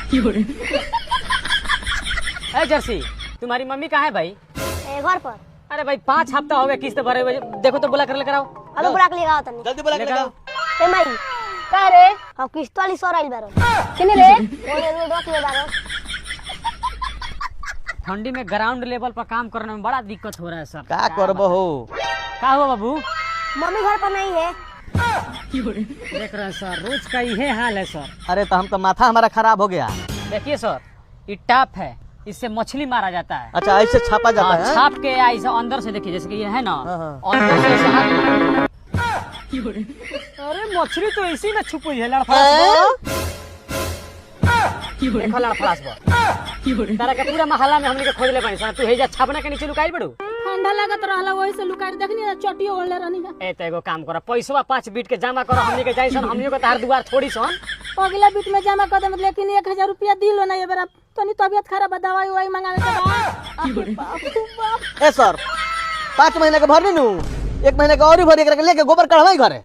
ए Jersey, तुम्हारी mummy कहाँ है भाई? घर पर। अरे भाई 5 हफ्ता हो गया किस्त भरे हुए, देखो तो बुला कर लेकर आओ। हेलो बुला के लेकर आओ तनी। जल्दी बुला के लेकर आओ। ए माई का रे अब किस्त वाली सर आइल बारो किने रे ओने रोड ले बारो। ठंडी में ग्राउंड लेवल पर काम करने में बड़ा दिक्कत हो रहा है सर। का करबो हो? क्या हुआ बाबू? मम्मी घर पर नहीं है। देख रहे हैं सर, रोज का यही हाल है सर। अरे तो हम तो माथा हमारा खराब हो गया। देखिए सर, ये टाप है, इससे मछली मारा जाता है। अच्छा ऐसे छापा जाता है? छाप के या ऐसे अंदर से देखिए, जैसे कि ये है ना, हाँ। अंदर से ऐसे हाथ। अरे मछली तो इसी में छुप हुई है, लड़फड़ास। देखो लड़फड़ास तारा के पूरा महल्ला में हमने के खोज ले पानी सर। तू हे जा छापना के नीचे लुकाई बड़ू। ठंडा लागत रहला वही से लुकाई देखनी ना, चटियो ओढ़ले रहनी है। ए तो एगो काम करो, पैसा 5 बीट के जमा करो, हमने के जाई सन, हमने को तार दुआर छोड़ी सन। अगला बीट में जमा कर दे, लेकिन 1000 रुपया दिलो ना ये बेरा। तनी तबियत खराब है, दवाई वही मंगाने के बाद। ए सर 5 महीने के भरनी नू, 1 महीने के और ही भरी लेके गोबर कढ़वाई घरे।